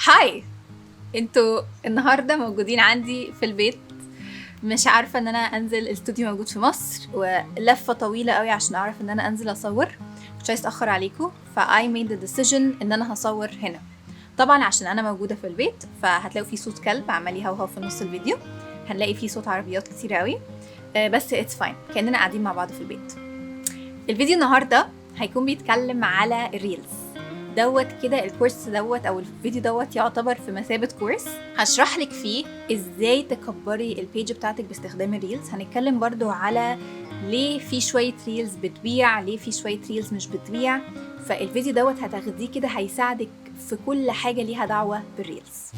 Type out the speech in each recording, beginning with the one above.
هاي، انتوا النهارده موجودين عندي في البيت. مش عارفه ان انا انزل الاستوديو موجود في مصر، ولفه طويله قوي عشان اعرف ان انا انزل اصور. مش عايز اتاخر عليكم، فاي ميد ذا ديسيجن ان انا هصور هنا. طبعا عشان انا موجوده في البيت فهتلاقوا في صوت كلب عمال يهوهو في نص الفيديو، هنلاقي في صوت عربيات كتير قوي، بس اتس فاين، كاننا قاعدين مع بعض في البيت. الفيديو النهارده هيكون بيتكلم على الريلز كده. الكورس او الفيديو يعتبر في مثابة كورس هشرح لك فيه ازاي تكبري البيج بتاعتك باستخدام الريلز. هنتكلم برضو على ليه في شوية ريلز بتبيع، ليه في شوية ريلز مش بتبيع. فالفيديو هتاخديه كده هيساعدك في كل حاجة ليها دعوة بالريلز.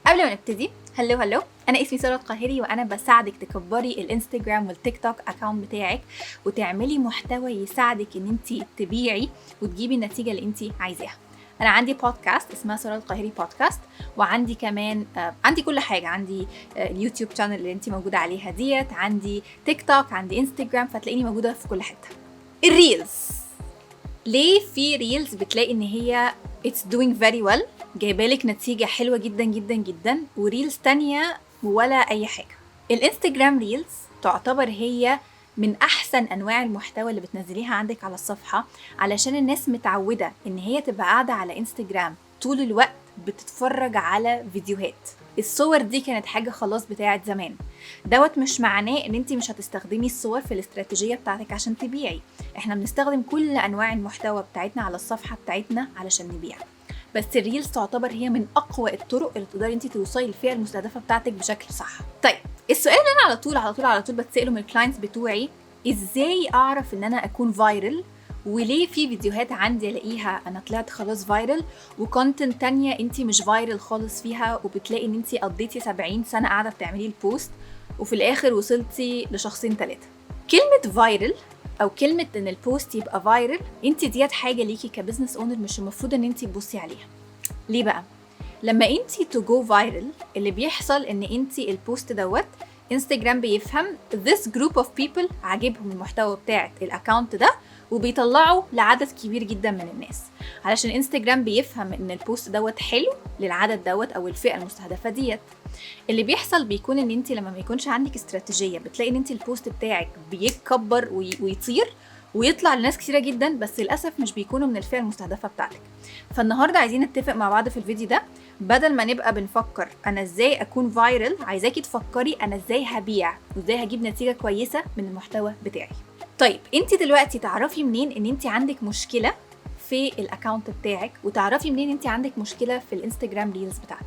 قبل ما نبتدي، هلو، انا اسمي سارة القاهري، وانا بساعدك تكبري الانستجرام والتيك توك اكاونت بتاعك وتعملي محتوى يساعدك ان انت تبيعي وتجيبي النتيجة اللي انت عايزاها. انا عندي بودكاست اسمها سارة القاهري بودكاست، وعندي كمان عندي كل حاجة. عندي اليوتيوب شانل اللي انت موجودة عليها ديت، عندي تيك توك، عندي انستجرام، فتلاقيني موجودة في كل حتة. الريلز، ليه في ريلز بتلاقي ان هي it's doing very well، جايبالك نتيجة حلوة جدا جدا جدا، وريلز تانية ولا اي حاجة؟ الانستجرام ريلز تعتبر هي من احسن انواع المحتوى اللي بتنزليها عندك على الصفحة، علشان الناس متعودة ان هي تبقى قاعدة على انستجرام طول الوقت بتتفرج على فيديوهات. الصور دي كانت حاجة خلاص بتاعت زمان. مش معناه ان انتي مش هتستخدمي الصور في الاستراتيجية بتاعتك عشان تبيعي. احنا بنستخدم كل انواع المحتوى بتاعتنا على الصفحة بتاعتنا علشان نبيع، بس الريلز تعتبر هي من اقوى الطرق اللي تقدري انتي توصلي للفئة المستهدفة بتاعتك بشكل صح. طيب، السؤال اللي انا على طول بتسأله من الكلاينتس بتوعي: ازاي اعرف ان انا اكون فايرل؟ وليه في فيديوهات عندي الاقيها انا طلعت خلاص فايرل، وكونتنت تانية انتي مش فايرل خالص فيها، وبتلاقي ان انتي قضيتي 70 سنة قاعدة بتعملي البوست وفي الاخر وصلتي لشخصين 3. كلمة فايرل او كلمة ان البوست يبقى فايرل، انتي ديت حاجة ليكي كبزنس اونر مش المفروض ان انتي تبصي عليها. ليه بقى؟ لما انتي تو جو فايرل، اللي بيحصل ان انتي البوست انستجرام بيفهم this group of people عاجبهم المحتوى بتاعت الاكاونت ده، وبيطلعوا لعدد كبير جدا من الناس، علشان انستجرام بيفهم ان البوست حلو للعدد او الفئة المستهدفة ديت. اللي بيحصل بيكون ان انت لما ما يكونش عندك استراتيجية، بتلاقي ان انت البوست بتاعك بيتكبر ويطير ويطلع لناس كتيرة جدا، بس للأسف مش بيكونوا من الفئة المستهدفة بتاعتك. فالنهاردة عايزين نتفق مع بعض في الفيديو ده، بدل ما نبقى بنفكر انا ازاي اكون فايرل، عايزاكي تفكري انا ازاي هبيع وازاي هجيب نتيجة كويسة من المحتوى بتاعي. طيب، انت دلوقتي تعرفي منين ان انت عندك مشكلة في الاكاونت بتاعك، وتعرفي منين انت عندك مشكلة في الانستجرام ريلز بتاعتك؟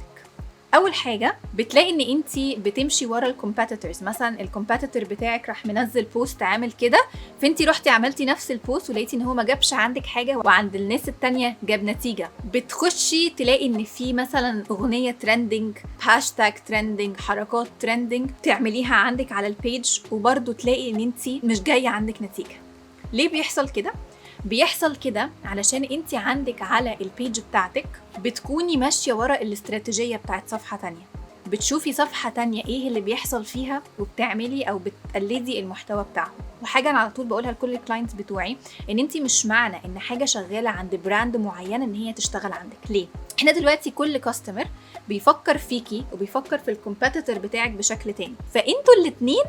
اول حاجه بتلاقي ان انتي بتمشي ورا الكومبيتيتورز. مثلا الكومبيتيتور بتاعك راح منزل بوست عامل كده، فانتي رحتي عملتي نفس البوست ولقيتي ان هو ما جابش عندك حاجه وعند الناس التانية جاب نتيجه. بتخشي تلاقي ان في مثلا اغنيه ترندنج، هاشتاج ترندنج، حركات ترندنج، تعمليها عندك على البيج وبرده تلاقي ان انتي مش جايه عندك نتيجه. ليه بيحصل كده؟ بيحصل كده علشان انتي عندك على البيج بتاعتك بتكوني ماشية ورا الاستراتيجية بتاعت صفحة تانية، بتشوفي صفحة تانية ايه اللي بيحصل فيها وبتعملي او بتقلدي المحتوى بتاعهم. وحاجة انا على طول بقولها لكل الكلاينتس بتوعي، ان انتي مش معنى ان حاجة شغالة عند براند معين ان هي تشتغل عندك. ليه؟ احنا دلوقتي كل كاستمر بيفكر فيكي وبيفكر في الكومبيتيتور بتاعك بشكل تاني، فانتوا الاتنين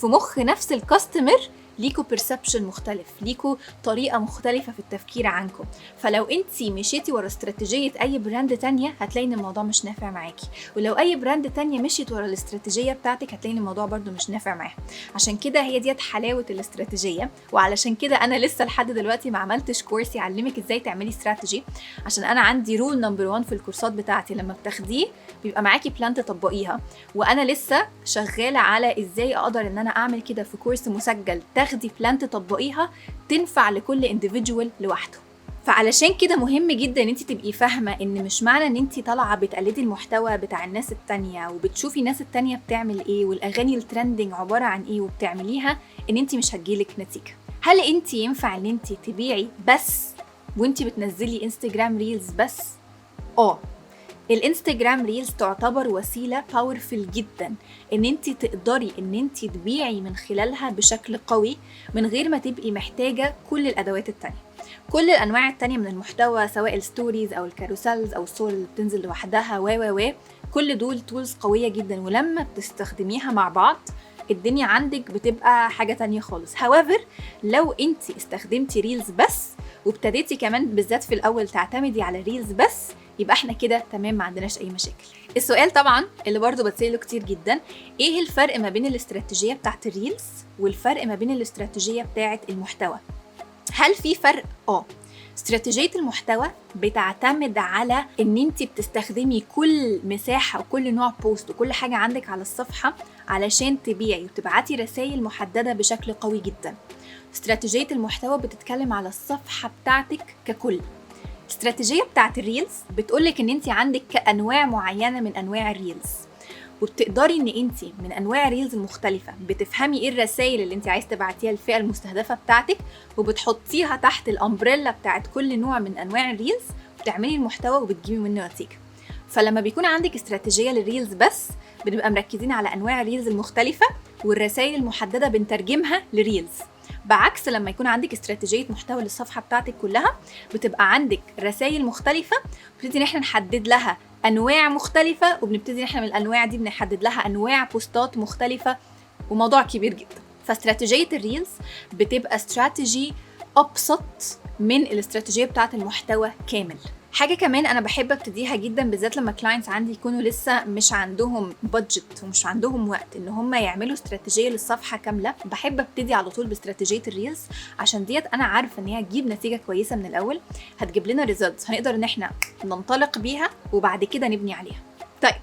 في مخ نفس الكاستمر ليكوا perception مختلف، ليكوا طريقة مختلفة في التفكير عنكم. فلو انتي مشيتي ورا استراتيجية اي براند تانية هتلاقي ان الموضوع مش نافع معاكي، ولو اي براند تانية مشيت ورا الاستراتيجية بتاعتك هتلاقي ان الموضوع برضو مش نافع معاها. عشان كده هي ديت حلاوة الاستراتيجية، وعلشان كده انا لسه لحد دلوقتي ما عملتش كورس يعلمك ازاي تعملي استراتيجي، عشان انا عندي رول نمبر 1 في الكورسات بتاعتي، لما بتاخديه بيبقى معاكي بلان تطبقيها، وانا لسه شغالة على ازاي اقدر ان انا اعمل كده في كورس مسجل، تاخدي بلان تطبقيها تنفع لكل انديفيديوال لوحده. فعلشان كده مهم جدا ان انت تبقي فاهمة ان مش معنى ان انت طالعة بتقلدي المحتوى بتاع الناس التانية وبتشوفي الناس التانية بتعمل ايه والاغاني الترندنج عبارة عن ايه وبتعمليها ان انت مش هتجيلك نتيجة. هل انت ينفع ان انت تبيعي بس وانت بتنزلي انستجرام ريلز بس؟ الانستجرام ريلز تعتبر وسيلة باورفل جدا ان انت تقدري ان انت تبيعي من خلالها بشكل قوي من غير ما تبقي محتاجة كل الادوات التانية. كل الانواع التانية من المحتوى سواء الستوريز او الكاروسلز او الصور اللي بتنزل لوحدها و كل دول تولز قوية جدا، ولما بتستخدميها مع بعض الدنيا عندك بتبقى حاجة تانية خالص. however لو انت استخدمتي ريلز بس وابتديتي كمان بالذات في الاول تعتمدي على ريلز بس، يبقى احنا كده تمام، ما عندناش اي مشاكل. السؤال طبعا اللي برضو بتسأله كتير جدا، ايه الفرق ما بين الاستراتيجية بتاعت الريلز والفرق ما بين الاستراتيجية بتاعت المحتوى؟ هل في فرق؟ استراتيجية المحتوى بتعتمد على ان انت بتستخدمي كل مساحة وكل نوع بوست وكل حاجة عندك على الصفحة علشان تبيعي وتبعتي رسائل محددة بشكل قوي جدا. استراتيجية المحتوى بتتكلم على الصفحة بتاعتك ككل. الاستراتيجية بتاعت الريلز بتقولك ان انت عندك انواع معينة من انواع الريلز، وبتقدري ان انت من انواع الريلز المختلفة بتفهمي ايه الرسائل اللي انت عايز تبعتيها للفئة المستهدفة بتاعتك، وبتحطيها تحت الامبريلا بتاعت كل نوع من انواع الريلز وبتعملي المحتوى وبتجيبي منه نتيجة. فلما بيكون عندك استراتيجية للريلز بس بنبقى مركزين على انواع الريلز المختلفة والرسائل المحددة بنترجمها لريلز، بعكس لما يكون عندك استراتيجية محتوى للصفحة بتاعتك كلها بتبقى عندك رسائل مختلفة وبنبتدي ان احنا نحدد لها انواع مختلفة، وبنبتدي ان احنا من الانواع دي بنحدد لها انواع بوستات مختلفة، وموضوع كبير جدا. فاستراتيجية الريلز بتبقى استراتيجي ابسط من الاستراتيجية بتاعت المحتوى كامل. حاجة كمان أنا بحب أبتديها جدا بالذات لما كلاينتس عندي يكونوا لسه مش عندهم بادجت ومش عندهم وقت إن هم يعملوا استراتيجية للصفحة كاملة، بحب أبتدي على طول باستراتيجية الريلز عشان ديت أنا عارفة إن هي هتجيب نتيجة كويسة من الأول، هتجيب لنا ريزلتس هنقدر إن إحنا ننطلق بيها وبعد كده نبني عليها. طيب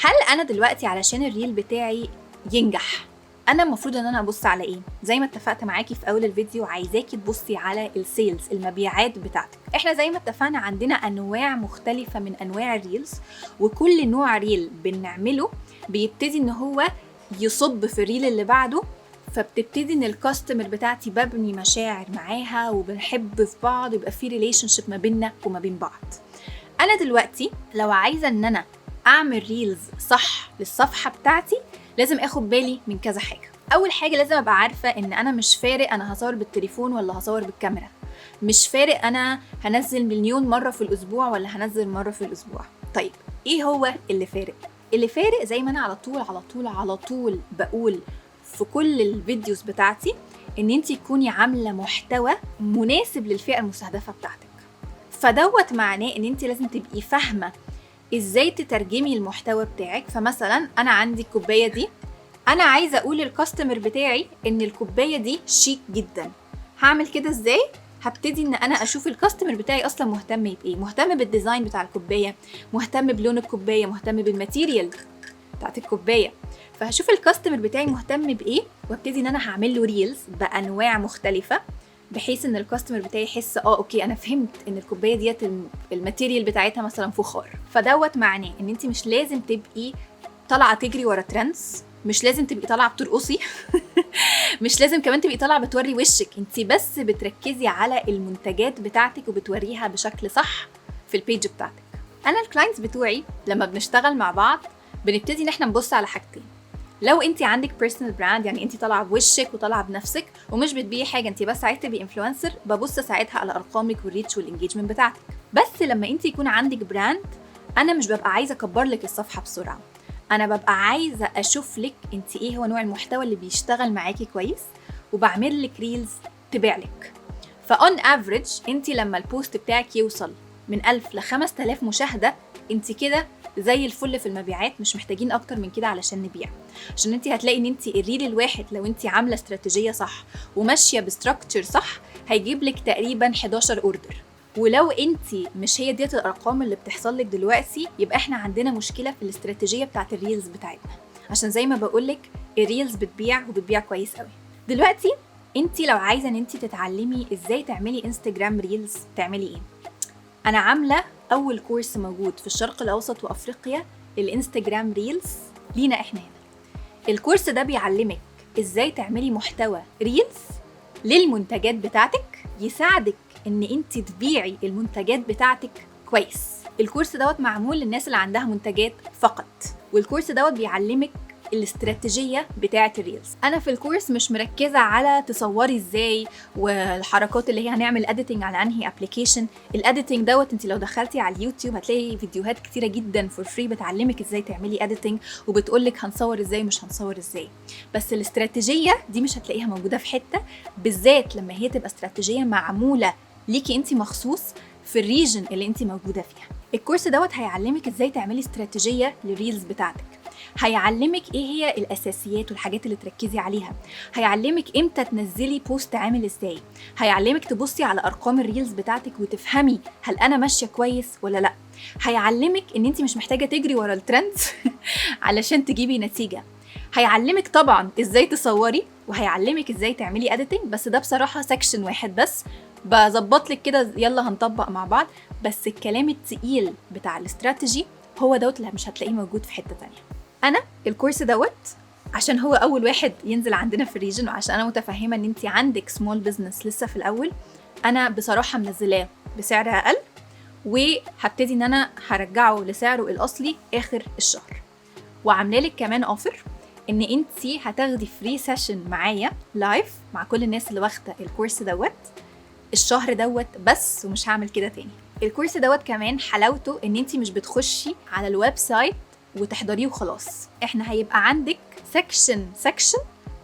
هل أنا دلوقتي علشان الريل بتاعي ينجح انا المفروض ان انا ابص على ايه؟ زي ما اتفقت معاكي في اول الفيديو عايزاكي تبصي على السيلز، المبيعات بتاعتك. احنا زي ما اتفقنا عندنا انواع مختلفة من انواع الريلز، وكل نوع ريل بنعمله بيبتدي ان هو يصب في الريل اللي بعده، فبتبتدي ان الكاستمر بتاعتي ببني مشاعر معاها وبنحب في بعض، يبقى في ريليشن شيب ما بيننا وما بين بعض. انا دلوقتي لو عايزة ان انا اعمل ريلز صح للصفحة بتاعتي لازم اخد بالي من كذا حاجة. اول حاجة لازم ابقى عارفة ان انا مش فارق انا هصور بالتليفون ولا هصور بالكاميرا، مش فارق انا هنزل 1,000,000 مرة في الاسبوع ولا هنزل مرة في الاسبوع. طيب ايه هو اللي فارق؟ اللي فارق زي ما انا على طول بقول في كل الفيديوز بتاعتي ان انتي تكوني عاملة محتوى مناسب للفئة المستهدفة بتاعتك. فدوت معناه ان انتي لازم تبقي فاهمة ازاي تترجمي المحتوى بتاعك. فمثلا انا عندي الكوبايه دي، انا عايزه اقول للكاستمر بتاعي ان الكوبايه دي شيك جدا. هعمل كده ازاي؟ هبتدي ان انا اشوف الكاستمر بتاعي اصلا مهتم بايه، مهتم بالديزاين بتاع الكوبايه، مهتم بلون الكوبايه، مهتم بالماتيريال بتاعت الكوبايه. فهشوف الكاستمر بتاعي مهتم بايه وابتدي ان انا هعمل له ريلز بانواع مختلفه بحيث ان الكاستمر بتاعي يحس اوكي انا فهمت ان الكوبايه ديت الماتيريال بتاعتها مثلا فخار. فدوت معناه ان انت مش لازم تبقي طالعه تجري ورا ترندز، مش لازم تبقي طالعه بترقصي مش لازم كمان تبقي طالعه بتوري وشك، انت بس بتركزي على المنتجات بتاعتك وبتوريها بشكل صح في البيج بتاعتك. انا الكلاينتس بتوعي لما بنشتغل مع بعض بنبتدي ان احنا نبص على حاجتين. لو انت عندك بيرسونال براند، يعني انت طالعه بوشك وطالعه بنفسك ومش بتبيعي حاجه، انت بس عايزه تبقي انفلونسر، ببص ساعتها على ارقامك والريتش والانجيجمنت بتاعتك. بس لما انت يكون عندك براند انا مش ببقى عايزه اكبر لك الصفحه بسرعه، انا ببقى عايزه اشوف لك انت ايه هو نوع المحتوى اللي بيشتغل معاكي كويس وبعمل لك ريلز تبيع لك. فاون افريج انت لما البوست بتاعك يوصل من 1000 ل 5000 مشاهده انت كده زي الفل في المبيعات، مش محتاجين اكتر من كده علشان نبيع. عشان انت هتلاقي ان انت الريل الواحد لو انت عامله استراتيجيه صح وماشيه بستراكتشر صح هيجيب لك تقريبا 11 اوردر. ولو انت مش هي ديت الارقام اللي بتحصل لك دلوقتي يبقى احنا عندنا مشكله في الاستراتيجيه بتاعت الريلز بتاعتنا، عشان زي ما بقولك الريلز بتبيع وبتبيع كويس قوي. دلوقتي انت لو عايزه ان انت تتعلمي ازاي تعملي انستجرام ريلز تعملي ايه؟ انا عامله اول كورس موجود في الشرق الاوسط وافريقيا للانستجرام ريلز لينا احنا هنا. الكورس ده بيعلمك ازاي تعملي محتوى ريلز للمنتجات بتاعتك يساعدك ان انت تبيعي المنتجات بتاعتك كويس. الكورس دوت معمول للناس اللي عندها منتجات فقط، والكورس دوت بيعلمك الاستراتيجية بتاعة الريلز. انا في الكورس مش مركزة على تصوري ازاي والحركات اللي هي هنعمل اديتنج على انهي ابلكيشن. الاديتنج دوت انت لو دخلتي على اليوتيوب هتلاقي فيديوهات كتيرة جدا فور فري بتعلمك ازاي تعملي اديتنج وبتقولك هنصور ازاي مش هنصور ازاي. بس الاستراتيجية دي مش هتلاقيها موجودة في حتة، بالذات لما هي تبقى استراتيجية معمولة ليكي انت مخصوص في الريجن اللي انت موجودة فيها. الكورس دوت هيعلمك ازاي تعملي استراتيجية للريلز بتاعتك، هيعلمك ايه هي الاساسيات والحاجات اللي تركزي عليها، هيعلمك امتى تنزلي بوست عامل ازاي، هيعلمك تبصي على ارقام الريلز بتاعتك وتفهمي هل انا ماشيه كويس ولا لا، هيعلمك ان انت مش محتاجه تجري ورا الترندز علشان تجيبي نتيجه، هيعلمك طبعا ازاي تصوري، وهيعلمك ازاي تعملي اديتنج. بس ده بصراحه سكشن واحد بس بظبط لك كده، يلا هنطبق مع بعض. بس الكلام التقيل بتاع الاستراتيجي هو دوت اللي مش هتلاقيه موجود في حته تانية. انا الكورس دوت عشان هو اول واحد ينزل عندنا في الريجن، وعشان انا متفهمه ان انت عندك سمول بزنس لسه في الاول، انا بصراحه منزلاه بسعر اقل، وهبتدي ان انا هرجعه لسعره الاصلي اخر الشهر. وعامله لك كمان اوفر ان انت هتاخدي فري سيشن معايا لايف مع كل الناس اللي واخده الكورس دوت الشهر دوت بس، ومش هعمل كده تاني. الكورس دوت كمان حلاوته ان انت مش بتخشي على الويب سايت وتحضريه وخلاص، احنا هيبقى عندك سكشن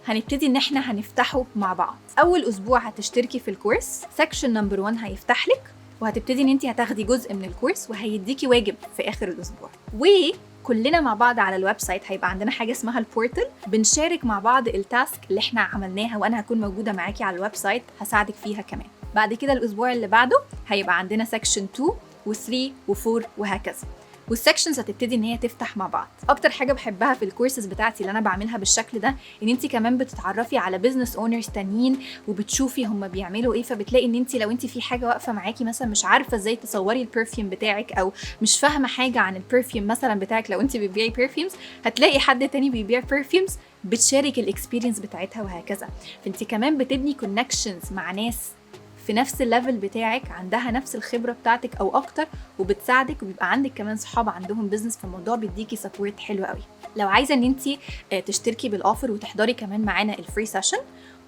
هنبتدي ان احنا هنفتحه مع بعض. اول اسبوع هتشتركي في الكورس، سكشن نمبر 1 هيفتح لك، وهتبتدي ان انت هتاخدي جزء من الكورس وهيديكي واجب في اخر الاسبوع. وكلنا مع بعض على الويب سايت هيبقى عندنا حاجه اسمها البورتال، بنشارك مع بعض التاسك اللي احنا عملناها، وانا هكون موجوده معاكي على الويب سايت هساعدك فيها كمان. بعد كده الاسبوع اللي بعده هيبقى عندنا سكشن 2 و3 و4 وهكذا، والسكشنز هتبتدي ان هي تفتح مع بعض. اكتر حاجه بحبها في الكورسز بتاعتي اللي انا بعملها بالشكل ده ان انت كمان بتتعرفي على بزنس اونرز تانيين وبتشوفي هم بيعملوا ايه، فبتلاقي ان انت لو انت في حاجه واقفه معاكي مثلا مش عارفه ازاي تصوري البرفيوم بتاعك، او مش فاهمه حاجه عن البرفيوم مثلا بتاعك، لو انت بتبيعي برفيومز هتلاقي حد تاني بيبيع برفيومز بتشارك الاكسبيرينس بتاعتها وهكذا. فانت كمان بتبني كونكشنز مع ناس في نفس الليفل بتاعك عندها نفس الخبره بتاعتك او اكتر، وبتساعدك، وبيبقى عندك كمان صحاب عندهم بزنس، فالموضوع بيديكي سبورت حلو قوي. لو عايزه ان انت تشتركي بالاوفر وتحضري كمان معانا الفري سيشن،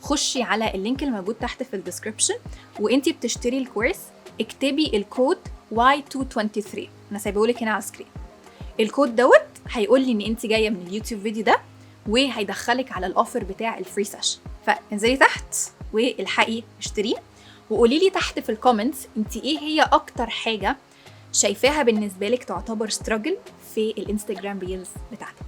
خشي على اللينك الموجود تحت في الديسكربشن، وانت بتشتري الكورس اكتبي الكود Y223، انا سايبهولك هنا على السكرين. الكود دوت هيقول لي ان انت جايه من اليوتيوب فيديو ده، وهيدخلك على الاوفر بتاع الفري سيشن. فانزلي تحت والحقي اشتريه، وقولي لي تحت في الكومنتس انت ايه هي اكتر حاجه شايفاها بالنسبه لك تعتبر ستراجل في الانستجرام ريلز بتاعتك.